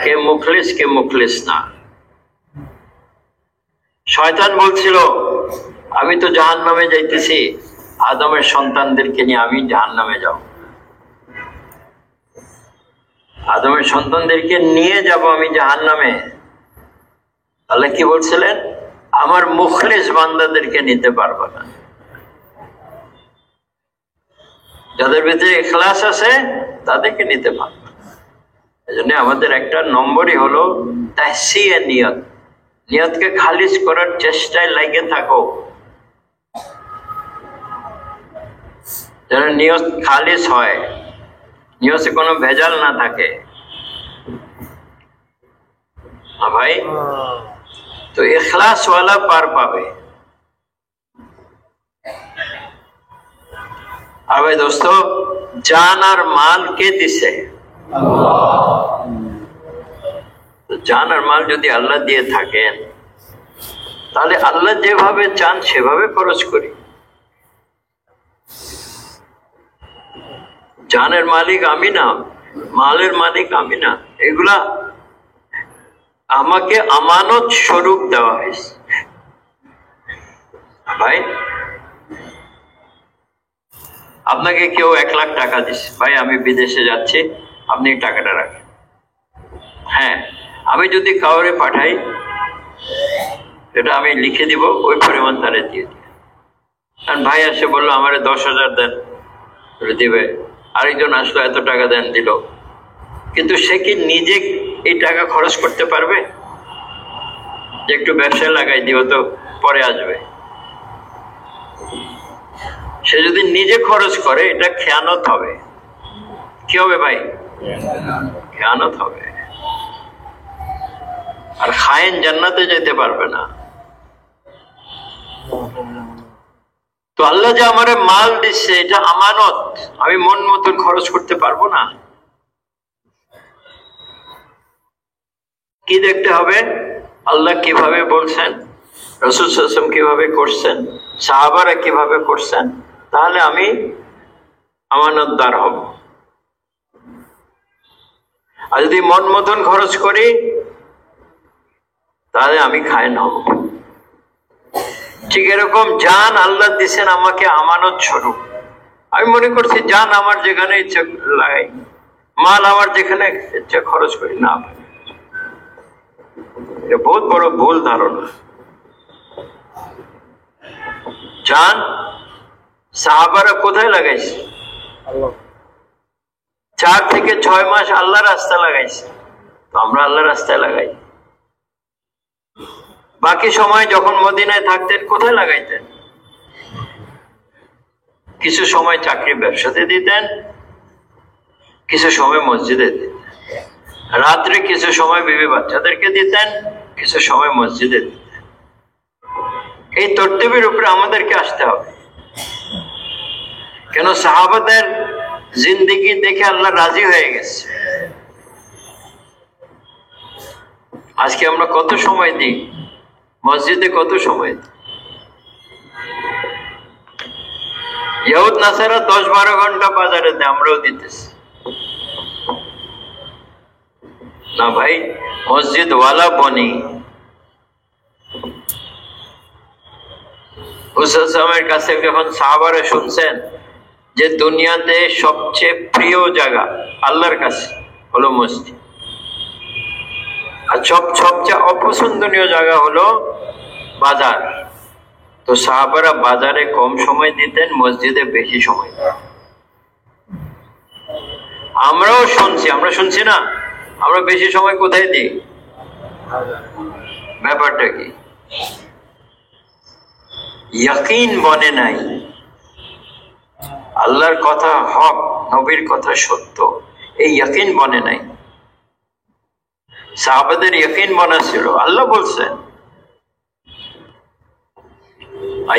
কে মুখলিস কে মুখলিস না। শয়তান বলছিল আমি তো জাহান্নামে যাইতেছি, আদমের সন্তানদেরকে নিয়ে আমি জাহান্নামে যাব, আদমের সন্তানদেরকে নিয়ে যাব আমি জাহান্নামে। আল্লাহ কি বলছিলেন? আমার মুখলিস বান্দাদেরকে নিতে পারবো না। যাদের ভিতরে ইখলাস আছে তাদেরকে নিতে পারবো। এজন্য আমাদের একটা নম্বরই হলো তাহসিয়ে নিয়ত। নিয়তকে খালিস করার চেষ্টায় লাগে থাকো, যেন নিয়ত খালিস হয়, নিয়তে কোনো ভেজাল না থাকে। ভাই তো ইখলাস ওয়ালা পার পাবে। আর ভাই দোস্ত, জান আর মাল কে দিছে? জান আর মাল যদি আল্লাহ দিয়ে থাকেন, তাহলে আল্লাহ যেভাবে চান সেভাবে খরচ করি। জানের মালিক আমি না, মালের মালিক আমি না, এগুলা আমাকে আমানত স্বরূপ দেওয়া হয়েছে। ভাই আপনাকে কেউ 1 লাখ টাকা দিচ্ছে, ভাই আমি বিদেশে যাচ্ছি, আপনি টাকাটা রাখেন। হ্যাঁ, আমি যদি কাউরে পাঠাই সেটা আমি লিখে দিব, ওই পরিমাণ তারে দিয়ে দিই। কারণ ভাই আসে বললো আমারে 10,000 দেন, দিবে। আরেকজন আসলো এত টাকা দেন, দিল। কিন্তু সে কি নিজে এই টাকা খরচ করতে পারবে? যে একটু ব্যবসায় লাগাই দিও তো পরে আসবে। সে যদি নিজে খরচ করে এটা খেয়ানত হবে। কি হবে ভাই? খেয়ানত হবে। আর খায়েন জান্নাতে যেতে পারবে না। তো আল্লাহ যে আমারে মাল দিচ্ছে এটা আমানত, আমি মন মতন খরচ করতে পারবো না। কি দেখতে হবে? আল্লাহ কিভাবে বলছেন, রাসূল সাল্লাল্লাহু আলাইহি ওয়াসাল্লাম কিভাবে করছেন, সাহাবারা কিভাবে করছেন, তাহলে আমি আমানতদার হব। আর যদি মন মতন খরচ করি তাহলে আমি খায়েন হব। ঠিক এরকম জান আল্লাহ দিচ্ছেন আমাকে আমানত স্বরূপ। আমি মনে করছি জান আমার যেখানে ইচ্ছা লাগাই, মাল আমার যেখানে ইচ্ছা খরচ করি না। এটা বহুত বড় ভুল ধারণা। জান সাহাবারা কোথায় লাগাইছে? 4 থেকে 6 মাস আল্লাহ রাস্তা লাগাইছে, তো আমরা আল্লাহ রাস্তায় লাগাই। বাকি সময় যখন মদিনায় থাকতেন কোথায় লাগাইতেন? কিছু সময় চাকরি ব্যবসাতে দিতেন, কিছু সময় মসজিদে দিতেন, রাত্রে কিছু সময় বিবি বাচ্চাদেরকে দিতেন, কিছু সময় মসজিদে দিতেন। এই তরতিবের উপরে আমাদেরকে আসতে হবে। কেন? সাহাবাদের জিন্দেগি দেখে আল্লাহ রাজি হয়ে গেছে। আজকে আমরা কত সময় দিই মসজিদে, কত সময় দিই? ইহুদ নাসারা 10-12 ঘন্টা বাজারে দেয়, আমরাও দিতেছি না ভাই। মসজিদ ওয়ালা বনি। হুসাইনের কাছে যখন সাহাবারা শুনছেন যে দুনিয়াতে সবচেয়ে প্রিয় জায়গা আল্লাহর কাছে হলো মসজিদ, আর সবচেয়ে অপছন্দনীয় জায়গা হলো বাজার, তো সাহাবারা বাজারে কম সময় দিতেন, মসজিদে বেশি সময় দিতেন। আমরাও শুনছি, আমরা শুনছি না? আমরা বেশি সময় কোথায় দিই? ব্যাপারটা কি? ইয়াকিন বনে নাই, আল্লাহর কথা হক, নবীর কথা সত্য, এই ইয়াকিন বনে নাই। সাহাবাদের ইয়াকিন বনা ছিল, আল্লাহ বলছেন।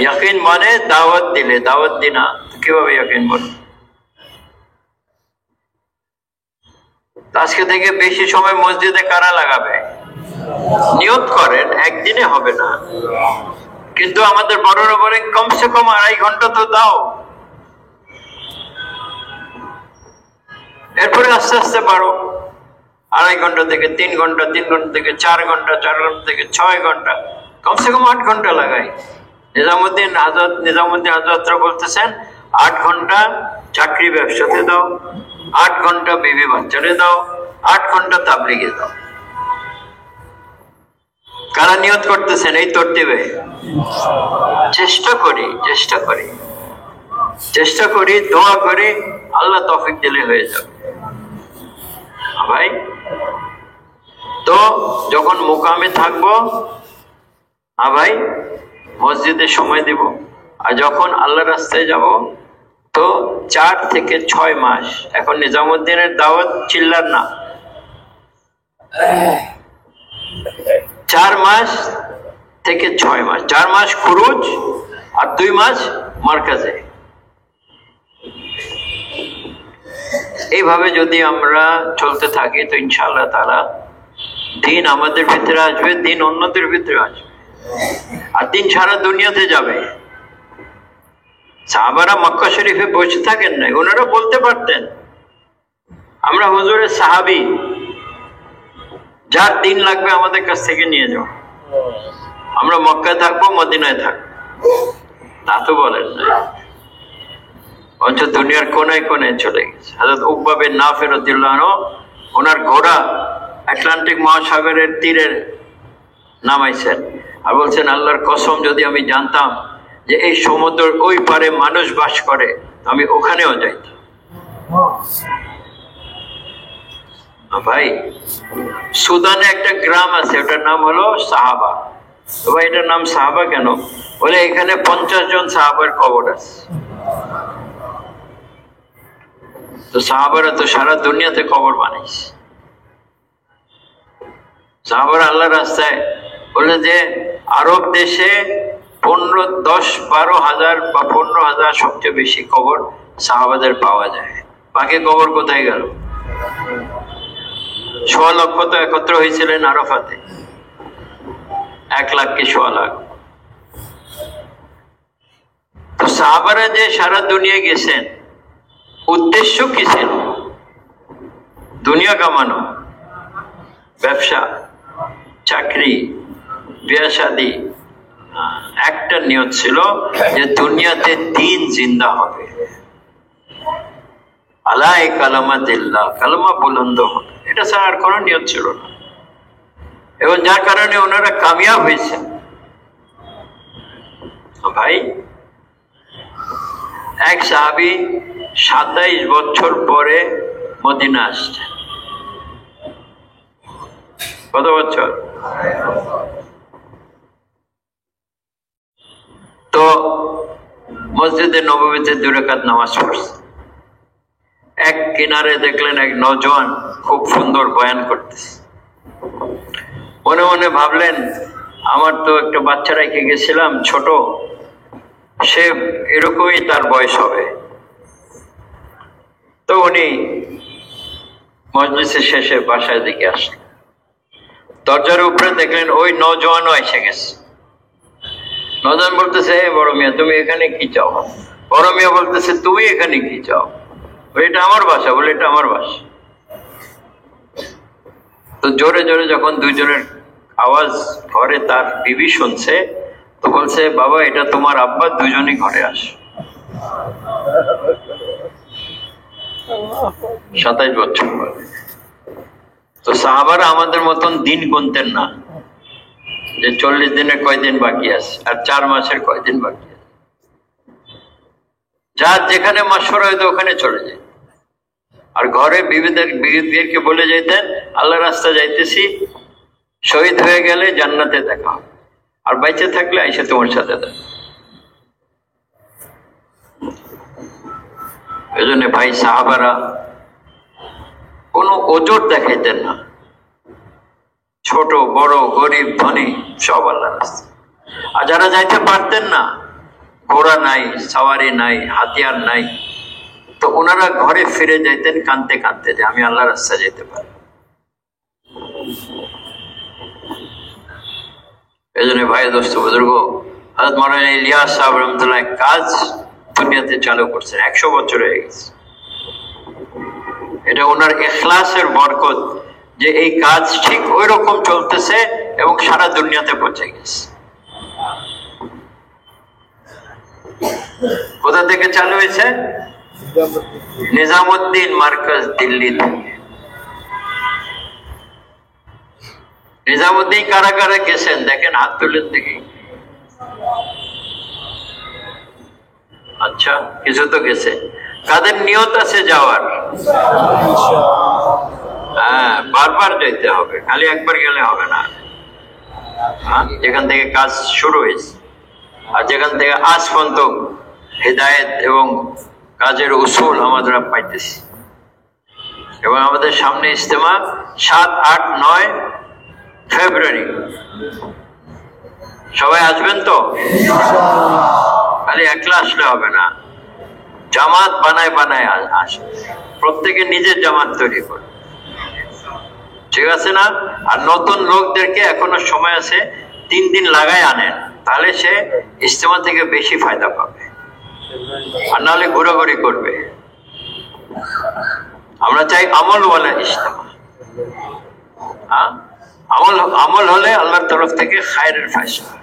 ইয়াকিন মানে দাওয়াত দিলে, দাওয়াত দিনা কিভাবে ইয়াকিন বনে? আজকে থেকে বেশি সময় মসজিদে কারা লাগাবে? নিয়ত করেন, একদিনে হবে না, কিন্তু আমাদের বড়রা বলে কমসে কম 2.5 ঘন্টা তো দাও, এরপরে আস্তে আস্তে বাড়ো। 2.5 ঘন্টা থেকে 3 ঘন্টা, 3 ঘন্টা থেকে 4 ঘন্টা, 4 ঘন্টা থেকে 6 ঘন্টা, কমসে কম 8 ঘন্টা লাগাই। নিজামুদ্দিন আজাদরা বলতেছেন 8 ঘন্টা চাকরি ব্যবসাতে দাও, 8 ঘন্টা বিবি বাচ্চারে দাও, 8 ঘন্টা তাবলিগে দাও। কারা নিয়ত করতেছেন এই তরতিবে? চেষ্টা করি, দোয়া করি, আল্লাহ তৌফিক দিলে হয়ে যাবে ভাই। তো যখন মুকামে থাকবো ভাই মসজিদে সময় দিব, আর যখন আল্লাহ রাস্তায় যাব তো 4 থেকে 6 মাস। এখন নিজামুদ্দিনের দাওয়াত চিল্লার না, 4 মাস থেকে 6 মাস, 4 মাস খুরুজ আর 2 মাস মার্কাজে। এইভাবে যদি আমরা চলতে থাকি তো ইনশাআল্লাহ তাআলা দিন আমাদের ভিতরে আসবে, দিন অন্যদের ভিতরে আসবে, আর দিন সারা দুনিয়াতে যাবে। সাহাবারা মক্কা শরীফে বসে থাকেন নাই, ওনারা বলতে পারতেন আমরা হুজুরের সাহাবী, যার দিন লাগবে আমাদের কাছ থেকে নিয়ে যাও, আমরা মক্কায় থাকবো, মদিনায় থাকবো, তা তো বলেন না। অঞ্চল দুনিয়ার কোনায় কোনায় চলে গেছে। হযরত উকবা বিন নাফি রাদিয়াল্লাহু আনহু ওনার ঘোড়া আটলান্টিক মহাসাগরের তীরে নামাইছেন, আর বলছেন আল্লাহর কসম যদি আমি জানতাম যে এই সমুদ্রের ওই পারে মানুষ বাস করে আমি ওখানেও যাইতাম। ভাই সুদানে একটা গ্রাম আছে, ওটার নাম হলো সাহাবা। তো ভাই এটার নাম সাহাবা কেন? বলে এখানে 50 জন সাহাবার কবর আছে। তো সাহাবারা তো সারা দুনিয়াতে কবর বানাইছে। সাহাবারা আল্লাহর রাস্তায় বলে যে আরব দেশে 10-12 হাজার বা 15 হাজার সবচেয়ে বেশি কবর সাহাবাদের পাওয়া যায়। বাকি কবর কোথায় গেল? 1.25 লক্ষ তো একত্র হয়েছিলেন আরাফাতে, 1 লাখ কি 1.25 লাখ। তো সাহাবারা যে সারা দুনিয়া গেছেন, উদ্দেশ্য কি ছিল? দুনিয়া কামানো, ব্যবসা, চাকরি, বিয়ে শাদী? একটা নিয়ত ছিল যে দুনিয়াতে দিন জিন্দা হবে, আলাই কালামাতিল্লাহ, কালামা বুলন্দ হবে। এটা ছাড়া আর কোনো নিয়ত ছিল না। এবং যার কারণে ওনারা কামিয়াব হয়েছেন। ভাই, এক সাহাবী 27 বছর পরে মদিনা আসছে। কত বছর? তো মসজিদে নববীতে 2 রাকাত নামাজ পড়ছে। এক কিনারে দেখলেন এক নওজোয়ান খুব সুন্দর বয়ান করতেছে। মনে মনে ভাবলেন, আমার তো একটা বাচ্চা রেখে গেছিলাম ছোট, সে এরকমই তার বয়স হবে। তো উনি মজলিসের শেষে বাসায় দিকে আসলেন। দরজার উপরে দেখলেন ওই নওজোয়ানও এসে গেছে। নওজোয়ান বলতেছে, বড় মিয়া তুমি এখানে কি চাও? বড় মিয়া বলতেছে, তুমি এখানে কি চাও? এটা আমার বাসা। বলে, এটা আমার বাসা। তো জোরে জোরে যখন দুইজনের আওয়াজ ঘরে তার বিবি শুনছে, তো বলছে, বাবা এটা তোমার আব্বা, দুজনই ঘরে আস। 27 বছর পরে। তো সাহাবারা আমাদের মতন দিন গুনতেন না যে 40 দিনের কয়দিন বাকি আছে আর 4 মাসের কয়দিন বাকি আছে। যার যেখানে মাশওয়ারা হইতো ওখানে চলে যায়। আর ঘরে বিবিদেরকে বলে যেতেন, আল্লাহ রাস্তা যাইতেছি, শহীদ হয়ে গেলে জান্নাতে দেখা হবে, আর বাইচে থাকলে আইসে তোমার সাথে দেখা। এই জন্য ভাই, সাহাবারা কোনো ওজোর দেখাইতেন না। ছোট বড়, গরিব ধনী, সব আল্লাহ রাস্তা। আর যারা যাইতে পারতেন না, ঘোড়া নাই, সাওয়ারি নাই, হাতিয়ার নাই, তো ওনারা ঘরে ফিরে যাইতেন কাঁদতে কাঁদতে যে আমি আল্লাহ রাস্তা যেতে পারি। এই জন্য ভাই, দোস্ত বুজুর্গ, হযরত মাওলানা ইলিয়াস সাহেব রহমতুল্লাহ কাজ দুনিয়াতে চালু করছেন, 100 বছর হয়ে গেছে। এটা ওনার ইখলাসের বরকত যে এই কাজ ঠিক ওই রকম চলতেছে এবং সারা দুনিয়াতে পৌঁছে গেছে। কোথা থেকে চালু হয়েছে? নিজামুদ্দিন মার্কাজ, দিল্লি থেকে। নিজামুদ্দিন কারা কারা গেছেন দেখেন, হাত তুলেন দেখি। আচ্ছা, কিছু তো গেছে। কাদের নিয়ত আছে যাওয়ার? হ্যাঁ, বারবার যেতে হবে, খালি একবার গেলে হবে না। হ্যাঁ, যেখান থেকে কাজ শুরু হয়েছে আর যেখান থেকে আজ পর্যন্ত হিদায়েত এবং কাজের উসুল আমাদের পাইতেছি। এবং আমাদের সামনে ইজতেমা 7, 8, 9 ফেব্রুয়ারি। সবাই আসবেন তো? খালি একলা আসলে হবে না, জামাত বানায় বানায় আসে। প্রত্যেকে নিজের জামাত তৈরি করে, ঠিক আছে না? আর নতুন লোকদেরকে এখনো সময় আছে, 3 দিন লাগায় আনেন, তাহলে সে ইজতেমা থেকে বেশি ফায়দা পাবে। আর নাহলে ঘোরাঘুরি করবে। আমরা চাই আমলওয়ালা ইজতেমা। আমল হলে আল্লাহর তরফ থেকে খায়রের ফয়সালা।